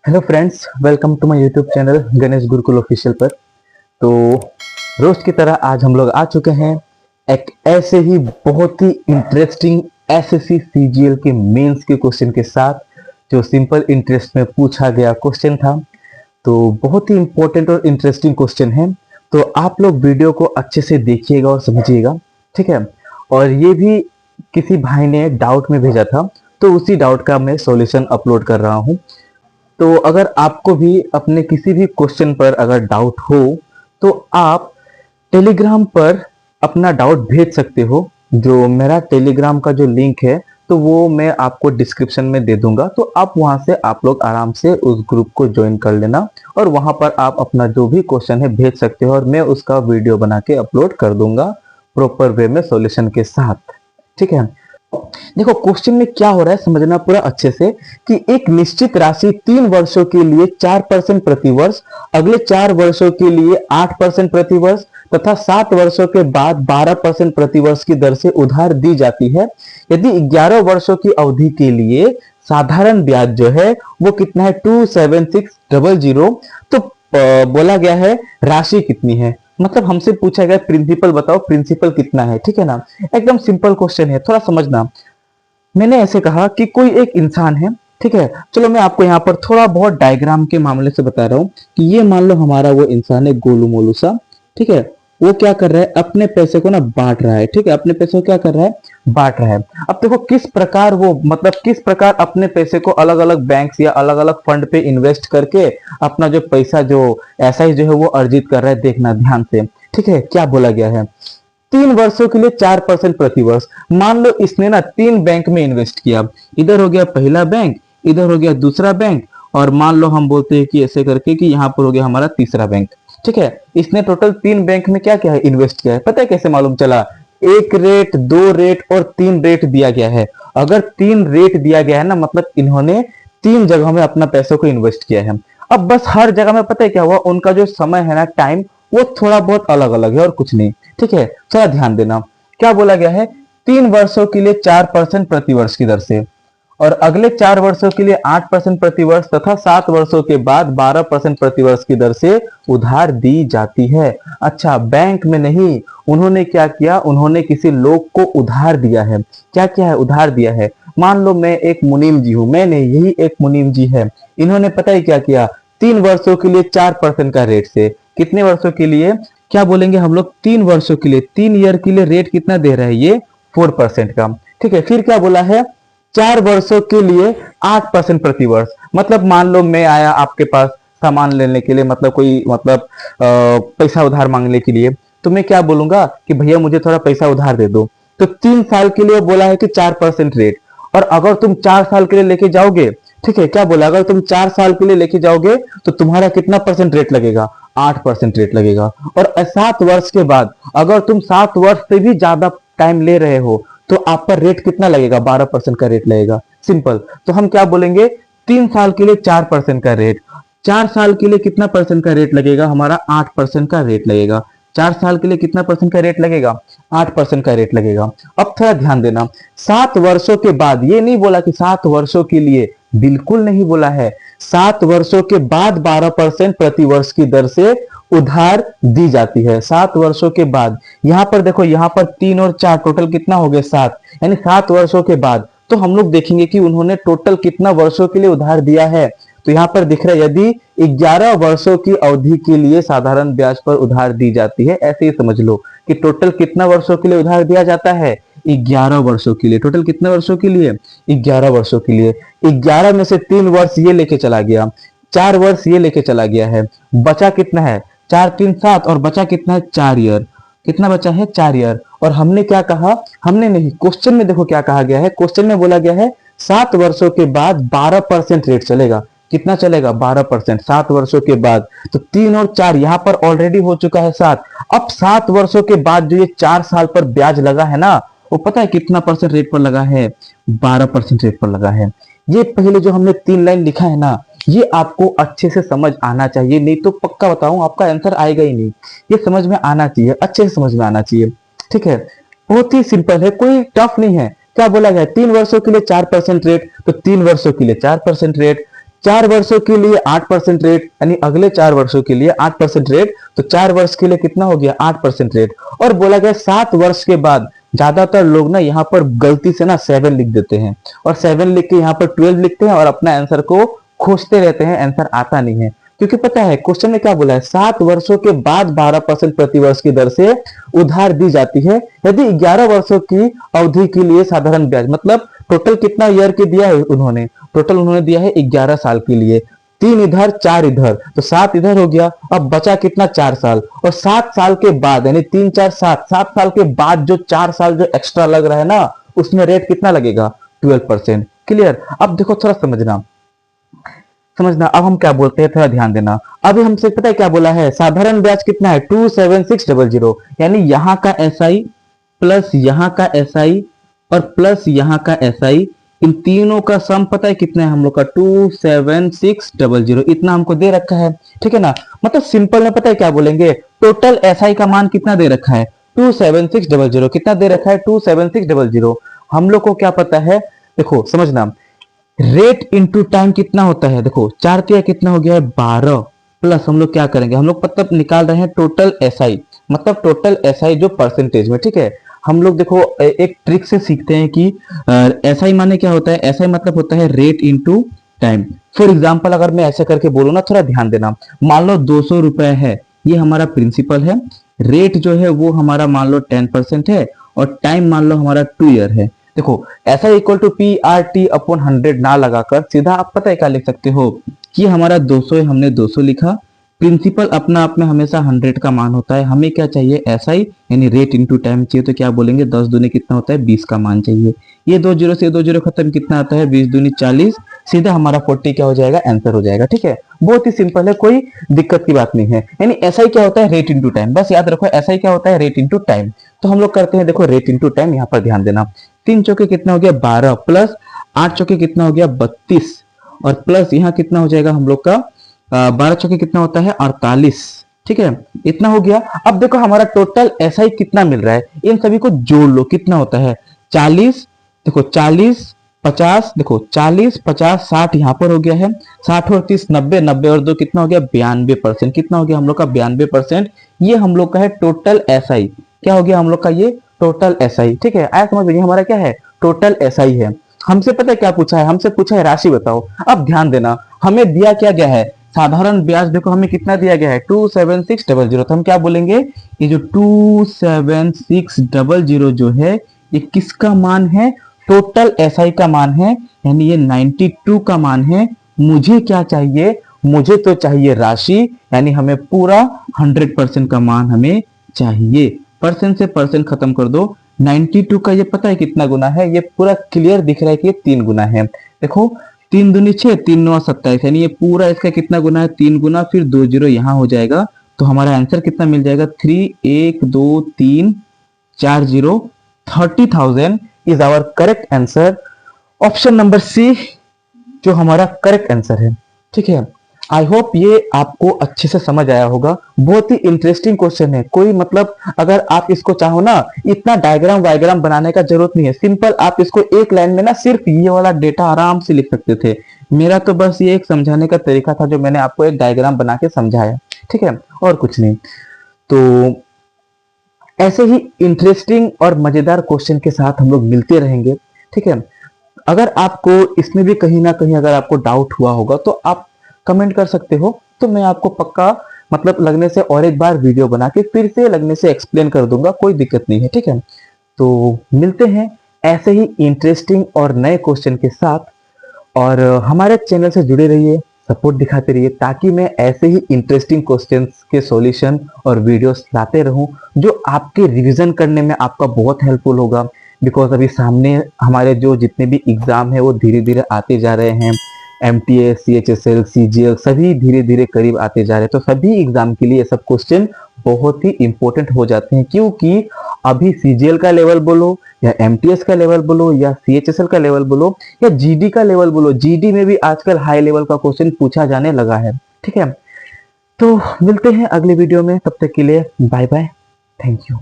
Hello friends, welcome to my YouTube channel Ganesh Gurukul official पर। तो रोज की तरह आज हम लोग आ चुके हैं एक ऐसे ही बहुत ही इंटरेस्टिंग एसएससी सीजीएल के मेंस के क्वेश्चन के साथ, जो सिंपल इंटरेस्ट में पूछा गया क्वेश्चन था। तो बहुत ही इंपॉर्टेंट और इंटरेस्टिंग क्वेश्चन है, तो आप लोग वीडियो को अच्छे से देखिएगा और समझिएगा, ठीक है। और ये भी किसी भाई ने डाउट में भेजा था, तो उसी डाउट का मैं सॉल्यूशन अपलोड कर रहा हूँ। तो अगर आपको भी अपने किसी भी क्वेश्चन पर अगर डाउट हो, तो आप टेलीग्राम पर अपना डाउट भेज सकते हो। जो मेरा टेलीग्राम का जो लिंक है, तो वो मैं आपको डिस्क्रिप्शन में दे दूंगा, तो आप वहां से आप लोग आराम से उस ग्रुप को ज्वाइन कर लेना और वहां पर आप अपना जो भी क्वेश्चन है भेज सकते हो और मैं उसका वीडियो बना के अपलोड कर दूंगा प्रॉपर वे में सॉल्यूशन के साथ, ठीक है। देखो क्वेश्चन में क्या हो रहा है समझना पूरा अच्छे से, कि एक निश्चित राशि 3 वर्षों के लिए 4% प्रति वर्ष, अगले 4 वर्षों के लिए 8% प्रति वर्ष तथा 7 वर्षों के बाद 12% प्रति वर्ष की दर से उधार दी जाती है। यदि 11 वर्षों की अवधि के लिए साधारण ब्याज जो है वो कितना है 27600, तो बोला गया है राशि कितनी है, मतलब हमसे पूछा गया प्रिंसिपल बताओ, प्रिंसिपल कितना है, ठीक है ना। एकदम सिंपल क्वेश्चन है, थोड़ा समझना। मैंने ऐसे कहा कि कोई एक इंसान है, ठीक है। चलो मैं आपको यहाँ पर थोड़ा बहुत डायग्राम के मामले से बता रहा हूँ कि ये मान लो हमारा वो इंसान है गोलू मोलू सा, ठीक है। वो क्या कर रहा है, अपने पैसे को ना बांट रहा है, ठीक है। अपने पैसे को क्या कर रहा है, बांट रहा है। अब देखो किस प्रकार वो, मतलब किस प्रकार अपने पैसे को अलग अलग बैंक्स या अलग अलग फंड पे इन्वेस्ट करके अपना जो पैसा जो एसआई जो है वो अर्जित कर रहा है, देखना ध्यान से, ठीक है। क्या बोला गया है, 3 वर्षों के लिए 4% प्रति वर्ष। मान लो इसने ना 3 बैंक में इन्वेस्ट किया, इधर हो गया पहला बैंक, इधर हो गया दूसरा बैंक, और मान लो हम बोलते हैं कि ऐसे करके कि यहाँ पर हो गया हमारा तीसरा बैंक, ठीक है। इसने टोटल 3 बैंक में क्या क्या है, इन्वेस्ट किया है। पता है कैसे मालूम चला, 1 रेट, 2 रेट और 3 रेट दिया गया है। अगर 3 रेट दिया गया है ना, मतलब इन्होंने 3 जगह में अपना पैसों को इन्वेस्ट किया है। अब बस हर जगह में पता है क्या हुआ, उनका जो समय है ना, टाइम, वो थोड़ा बहुत अलग अलग है और कुछ नहीं, ठीक है। थोड़ा ध्यान देना, क्या बोला गया है, 3 वर्षों के लिए 4% प्रति वर्ष की दर से, और अगले 4 वर्षों के लिए 8% प्रति वर्ष तथा 7 वर्षों के बाद 12% प्रति वर्ष की दर से उधार दी जाती है। अच्छा, बैंक में नहीं, उन्होंने क्या किया, उन्होंने किसी लोग को उधार दिया है। क्या क्या है, उधार दिया है। मान लो मैं एक मुनीम जी हूं, मैं नहीं, यही एक मुनीम जी है। इन्होंने पता है क्या किया, 3 वर्षों के लिए 4% का रेट से, कितने वर्षों के लिए, क्या बोलेंगे हम लोग, 3 वर्षों के लिए, 3 ईयर के लिए रेट कितना दे रहा है ये, 4% का, ठीक है। फिर क्या बोला है, 4 वर्षों के लिए 8% प्रति वर्ष। मतलब मान लो मैं आया आपके पास सामान लेने के लिए, मतलब कोई मतलब पैसा उधार मांगने के लिए, तो मैं क्या बोलूंगा कि भैया मुझे थोड़ा पैसा उधार दे दो। तो 3 साल के लिए बोला है कि 4% रेट, और अगर तुम 4 साल के लिए लेके जाओगे, ठीक है, क्या बोला, अगर तुम 4 साल के लिए लेके जाओगे तो तुम्हारा कितना परसेंट रेट लगेगा, 8% रेट लगेगा। और 7 वर्ष के बाद अगर तुम 7 वर्ष से भी ज्यादा टाइम ले रहे हो, तो आप पर रेट कितना लगेगा, 12% का रेट लगेगा। सिंपल। तो हम क्या बोलेंगे, 3 साल के लिए 4% का रेट, 4 साल के लिए कितना परसेंट का रेट लगेगा, हमारा 8% का रेट लगेगा। 4 साल के लिए कितना परसेंट का रेट लगेगा, 8% का रेट लगेगा। अब थोड़ा ध्यान देना, 7 वर्षों के बाद, ये नहीं बोला कि 7 वर्षों के लिए, बिल्कुल नहीं बोला है। 7 वर्षों के बाद 12% प्रति वर्ष की दर से उधार दी जाती है। 7 वर्षों के बाद, यहां पर देखो, यहां पर 3 और 4 टोटल कितना हो गया, 7, यानी 7 वर्षों के बाद। तो हम लोग देखेंगे कि उन्होंने टोटल कितना वर्षों के लिए उधार दिया है। तो यहां पर दिख रहा है, यदि 11 वर्षों की अवधि के लिए साधारण ब्याज पर उधार दी जाती है, ऐसे ही समझ लो कि टोटल कितना वर्षों के लिए उधार दिया जाता है, 11 वर्षों के लिए। टोटल कितने वर्षों के लिए, 11 वर्षों के लिए। 11 में से 3 वर्ष ये लेके चला गया, 4 वर्ष ये लेके चला गया है, बचा कितना है, 4 3 7, और बचा कितना है, 4 ईयर। कितना बचा है, 4 ईयर। और हमने क्या कहा, हमने नहीं, क्वेश्चन में देखो क्या कहा गया है, क्वेश्चन में बोला गया है 7 वर्षों के बाद 12% रेट चलेगा। कितना चलेगा, 12%, 7 वर्षों के बाद। तो 3 और 4 यहां पर ऑलरेडी हो चुका है 7। अब 7 वर्षों के बाद जो ये 4 साल पर ब्याज लगा है ना, वो पता है कितना परसेंट रेट पर लगा है, 12% रेट पर लगा है। ये पहले जो हमने 3 लाइन लिखा है ना, ये आपको अच्छे से समझ आना चाहिए, नहीं तो पक्का बताऊं आपका आंसर आएगा ही नहीं। ये समझ में आना चाहिए, अच्छे से समझ में आना चाहिए, ठीक है। बहुत ही सिंपल है, कोई टफ नहीं है। क्या बोला गया, 3 वर्षों के लिए 4% रेट, तो 3 वर्षों के लिए 4% रेट, 4 वर्षों के लिए 8% रेट, यानी अगले 4 वर्षों के लिए 8% रेट, तो 4 वर्ष के लिए कितना हो गया 8% रेट। और बोला गया 7 वर्ष के बाद, ज्यादातर लोग ना यहाँ पर गलती से ना 7 लिख देते हैं और 7 लिख के यहाँ पर 12 लिखते हैं और अपना आंसर को खोजते रहते हैं, आंसर आता नहीं है। क्योंकि पता है क्वेश्चन में क्या बोला है, 7 वर्षों के बाद 12% प्रति वर्ष की दर से उधार दी जाती है यदि 11 वर्षों की अवधि के लिए साधारण ब्याज। मतलब टोटल कितना ईयर के दिया है उन्होंने, टोटल उन्होंने दिया है 11 साल के लिए, 3 इधर 4 इधर, तो 7 इधर हो गया। अब बचा कितना 4 साल, और 7 साल के बाद यानी 3 4 7, 7 साल के बाद जो 4 साल जो एक्स्ट्रा लग रहा है ना, उसमें रेट कितना लगेगा 12%। क्लियर। अब देखो थोड़ा समझना, अब हम क्या बोलते हैं, थोड़ा ध्यान देना। अभी हमसे पता है क्या बोला है, साधारण ब्याज कितना है 27600, यानी यहाँ का एसआई प्लस यहाँ का एसआई और प्लस यहाँ का एसआई, इन तीनों का सम पता है कितना है हम लोग का 27600, इतना हमको दे रखा है। ठीक है ना। मतलब सिंपल में पता है क्या बोलेंगे, टोटल एसआई का मान कितना दे रखा है 27600, कितना दे रखा है 27600। हम लोग को क्या पता है, देखो समझना, रेट इंटू टाइम कितना होता है, देखो 4 तिया कितना हो गया है 12, प्लस हम लोग क्या करेंगे, हम लोग मतलब निकाल रहे हैं टोटल एसआई, मतलब टोटल एसआई जो परसेंटेज में। ठीक है। हम लोग देखो एक ट्रिक से सीखते हैं कि एसआई माने क्या होता है, एसआई मतलब होता है rate into time. For example अगर मैं ऐसे करके बोलूँ ना, थोड़ा ध्यान देना, मान लो 200 रुपए है, ये हमारा प्रिंसिपल है, रेट जो है वो हमारा मान लो 10% है और टाइम मान लो हमारा 2 ईयर है। देखो ऐसा equal to P R T upon 100 ना लगाकर सीधा आप पता है क्या लिख सकते हो कि हमारा 200 है, हमने 200 लिखा, प्रिंसिपल अपना आप में हमेशा 100 का मान होता है, हमें क्या चाहिए एसआई यानी रेट इनटू टाइम चाहिए, तो क्या बोलेंगे 10 दूनी कितना होता है 20 का मान चाहिए। ये 2 जीरो से 2 जीरो खत्म, कितना आता है 20 दूनी 40, सीधा हमारा 40 क्या हो जाएगा आंसर हो जाएगा। ठीक है। बहुत ही सिंपल है, कोई दिक्कत की बात नहीं है। यानी एसआई क्या होता है रेट इनटू टाइम, बस याद रखो एसआई क्या होता है रेट इनटू टाइम। तो हम लोग करते हैं, देखो रेट इनटू टाइम, यहाँ पर ध्यान देना, 3 चौके कितना हो गया 12 प्लस 8 चौके कितना हो गया 32 और प्लस यहाँ कितना हो जाएगा हम लोग का 12 चौके कितना होता है 48। ठीक है, इतना हो गया। अब देखो हमारा टोटल एसआई कितना मिल रहा है, इन सभी को जोड़ लो, कितना होता है 40, देखो 40 50, देखो 40 50 60 यहाँ पर हो गया है, 60 और 30 90, 90 और 2 कितना हो गया 92%, कितना हो गया हम लोग का 92%। ये हम लोग का है टोटल एसआई, क्या हो गया हम लोग का ये टोटल एसआई। ठीक है, आया समझ में, हमारा क्या है टोटल एसआई है। हमसे पता है क्या पूछा है, हमसे पूछा है राशि बताओ। अब ध्यान देना, हमें दिया क्या गया है साधारण ब्याज, देखो हमें कितना दिया गया है 27600, तो हम क्या बोलेंगे ये जो 27600 जो है ये किसका मान है, टोटल एसआई का मान है, यानी ये 92 का मान है। मुझे क्या चाहिए, मुझे तो चाहिए राशि, यानी हमें पूरा 100% का मान हमें चाहिए। परसेंट से परसेंट खत्म कर दो, 92 का ये पता है कितना गुना है, ये पूरा क्लियर दिख रहा है कि ये 3 गुना है। देखो 3 दूनी 6, 3 9 27, यानी ये पूरा इसका कितना गुना है 3 गुना, फिर 2 जीरो यहाँ हो जाएगा, तो हमारा आंसर कितना मिल जाएगा 3 1 2 3 4 zero 30,000 is our correct answer. Option number C जो हमारा करेक्ट आंसर है। ठीक है, आई होप ये आपको अच्छे से समझ आया होगा। बहुत ही इंटरेस्टिंग क्वेश्चन है, कोई मतलब अगर आप इसको चाहो ना, इतना डायग्राम वायग्राम बनाने का जरूरत नहीं है, सिंपल आप इसको एक लाइन में ना सिर्फ ये वाला डेटा आराम से लिख सकते थे। मेरा तो बस ये एक समझाने का तरीका था जो मैंने आपको एक डायग्राम बना के समझाया। ठीक है, और कुछ नहीं। तो ऐसे ही इंटरेस्टिंग और मजेदार क्वेश्चन के साथ हम लोग मिलते रहेंगे। ठीक है, अगर आपको इसमें भी कहीं ना कहीं अगर आपको डाउट हुआ होगा तो आप कमेंट कर सकते हो, तो मैं आपको पक्का मतलब लगने से और एक बार वीडियो बना के फिर से लगने से एक्सप्लेन कर दूंगा, कोई दिक्कत नहीं है। ठीक है, तो मिलते हैं ऐसे ही इंटरेस्टिंग और नए क्वेश्चन के साथ, और हमारे चैनल से जुड़े रहिए, सपोर्ट दिखाते रहिए, ताकि मैं ऐसे ही इंटरेस्टिंग क्वेश्चंस के सॉल्यूशन और वीडियोस लाते रहूं जो आपके रिवीजन करने में आपका बहुत हेल्पफुल होगा। बिकॉज अभी सामने हमारे जो जितने भी एग्जाम है वो धीरे धीरे आते जा रहे हैं, MTS, CHSL, CGL सभी धीरे धीरे करीब आते जा रहे हैं, तो सभी एग्जाम के लिए ये सब क्वेश्चन बहुत ही इंपॉर्टेंट हो जाते हैं, क्योंकि अभी CGL का लेवल बोलो या MTS का लेवल बोलो या CHSL का लेवल बोलो या GD का लेवल बोलो, GD में भी आजकल हाई लेवल का क्वेश्चन पूछा जाने लगा है। ठीक है, तो मिलते हैं अगले वीडियो में, तब तक के लिए बाय बाय, थैंक यू।